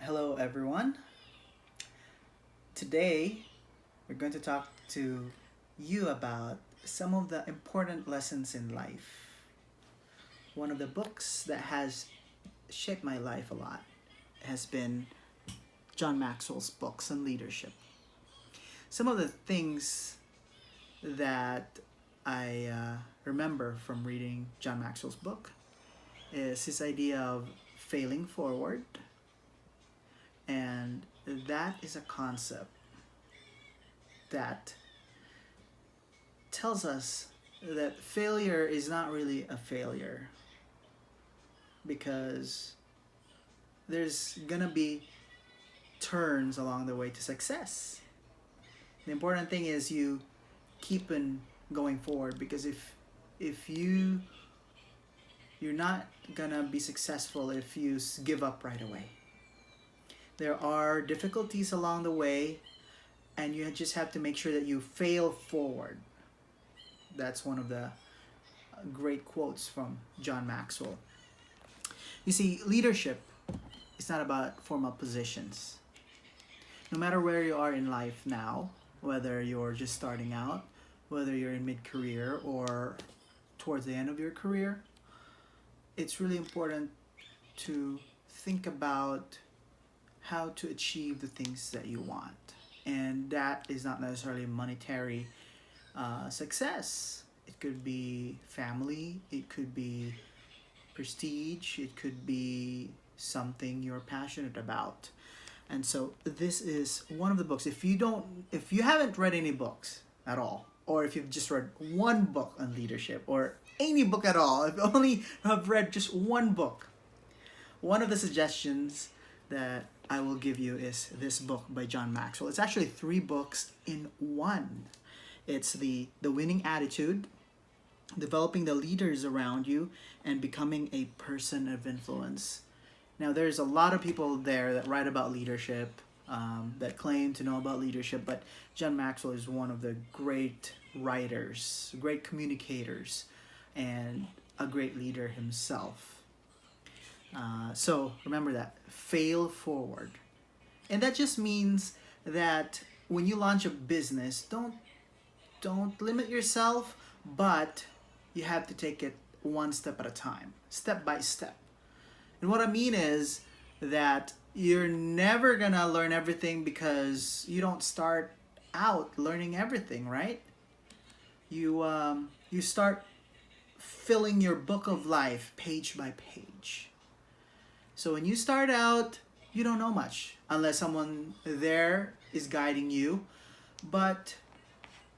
Hello, everyone. Today, we're going to talk to you about some of the important lessons in life. One of the books that has shaped my life a lot has been John Maxwell's books on leadership. Some of the things that I remember from reading John Maxwell's book is his idea of failing forward, and that is a concept that tells us that failure is not really a failure because there's gonna be turns along the way to success. The important thing is you keep on going forward because if you're not gonna be successful if you give up right away. There are difficulties along the way, and you just have to make sure that you fail forward. That's one of the great quotes from John Maxwell. You see, leadership is not about formal positions. No matter where you are in life now, whether you're just starting out, whether you're in mid career or towards the end of your career, it's really important to think about how to achieve the things that you want. And that is not necessarily monetary success. It could be family, it could be prestige, it could be something you're passionate about. And so this is one of the books. If you haven't read any books at all, or if you've just read one book on leadership, or any book at all, if you only have read just one book, one of the suggestions that I will give you is this book by John Maxwell. It's actually three books in one. It's the Winning Attitude, Developing the Leaders Around You, and Becoming a Person of Influence. Now, there's a lot of people there that write about leadership, that claim to know about leadership, but John Maxwell is one of the great writers, great communicators, and a great leader himself. So remember that fail forward, and that just means that when you launch a business, don't limit yourself, but you have to take it one step at a time, step by step. And what I mean is that you're never gonna learn everything because you don't start out learning everything, right? You start filling your book of life page by page. So when you start out, you don't know much unless someone there is guiding you. But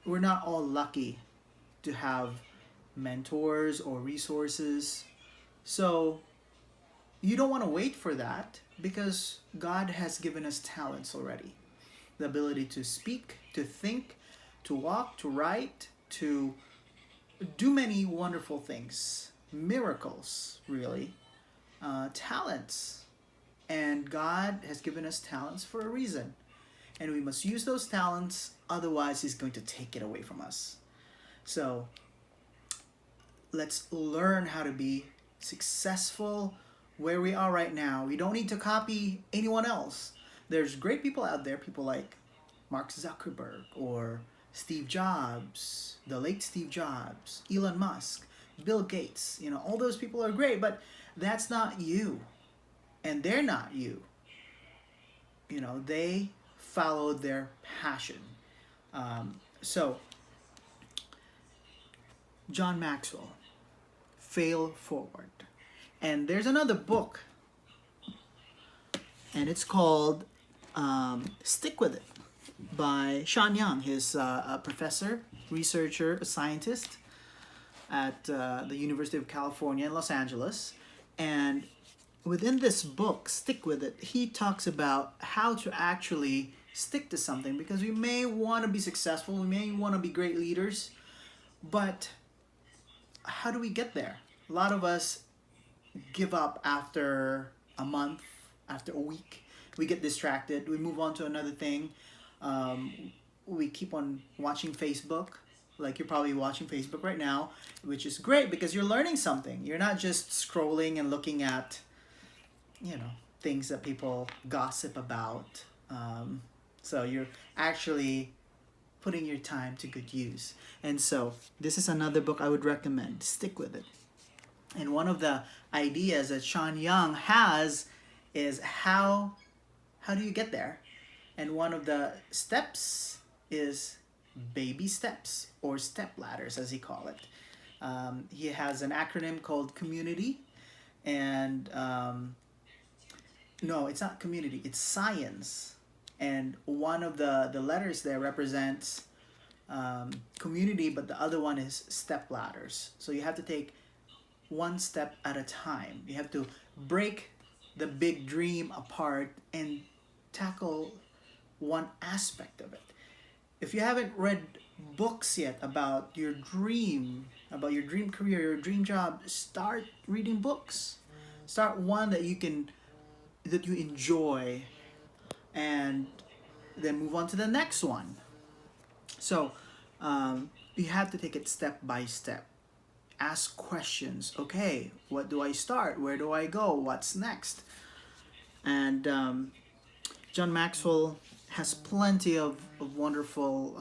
we're not all lucky to have mentors or resources. So you don't want to wait for that because God has given us talents already. The ability to speak, to think, to walk, to write, to do many wonderful things, miracles, really. Talents. And God has given us talents for a reason. And we must use those talents, otherwise, He's going to take it away from us. So, let's learn how to be successful where we are right now. We don't need to copy anyone else. There's great people out there, people like Mark Zuckerberg or Steve Jobs, the late Steve Jobs, Elon Musk, Bill Gates. All those people are great, but that's not you. And they're not you. They followed their passion. So, John Maxwell, Fail Forward. And there's another book, and it's called Stick With It by Sean Young. He's a professor, researcher, a scientist at the University of California in Los Angeles. And within this book, Stick With It, he talks about how to actually stick to something, because we may want to be successful, we may want to be great leaders, but how do we get there? A lot of us give up after a month, after a week. We get distracted, we move on to another thing. We keep on watching Facebook, like you're probably watching Facebook right now, which is great because you're learning something. You're not just scrolling and looking at, things that people gossip about. So you're actually putting your time to good use. And so this is another book I would recommend. Stick with it. And one of the ideas that Sean Young has is how do you get there? And one of the steps is baby steps, or step ladders as he call it. He has an acronym called community, and no, it's not community, it's science. And one of the letters there represents community, but the other one is step ladders. So you have to take one step at a time. You have to break the big dream apart and tackle one aspect of it. If you haven't read books yet about your dream career, your dream job, start reading books. Start one that you enjoy, and then move on to the next one. So you have to take it step by step. Ask questions. Okay, what do I start? Where do I go? What's next? And John Maxwell has plenty of wonderful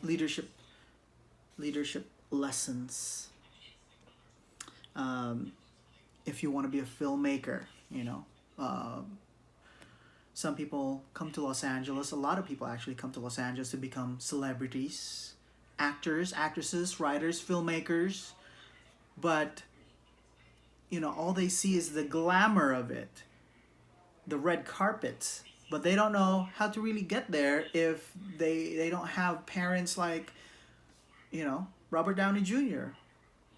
leadership lessons. If you want to be a filmmaker, some people come to Los Angeles. A lot of people actually come to Los Angeles to become celebrities, actors, actresses, writers, filmmakers. But all they see is the glamour of it, the red carpet. But they don't know how to really get there if they don't have parents like, Robert Downey Jr.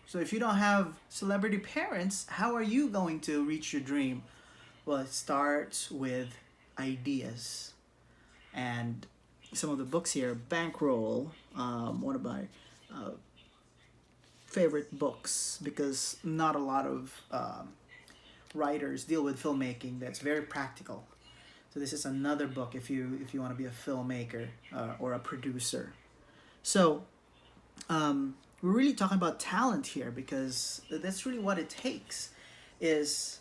So if you don't have celebrity parents, how are you going to reach your dream? Well, it starts with ideas. And some of the books here, Bankroll, one of my favorite books, because not a lot of writers deal with filmmaking. That's very practical. So this is another book if you want to be a filmmaker or a producer. So we're really talking about talent here, because that's really what it takes is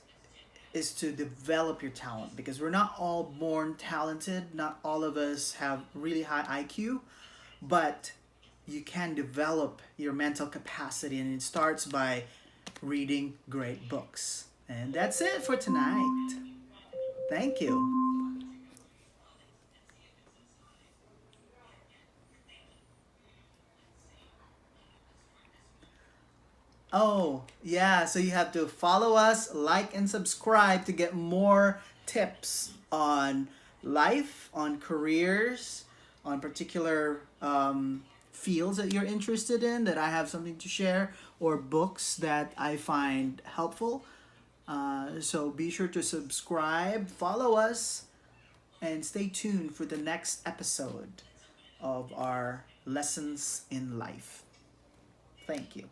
to develop your talent, because we're not all born talented. Not all of us have really high IQ, but you can develop your mental capacity, and it starts by reading great books. And that's it for tonight. Thank you. Oh, yeah. So you have to follow us, like, and subscribe to get more tips on life, on careers, on particular fields that you're interested in, that I have something to share, or books that I find helpful. So be sure to subscribe, follow us, and stay tuned for the next episode of our Lessons in Life. Thank you.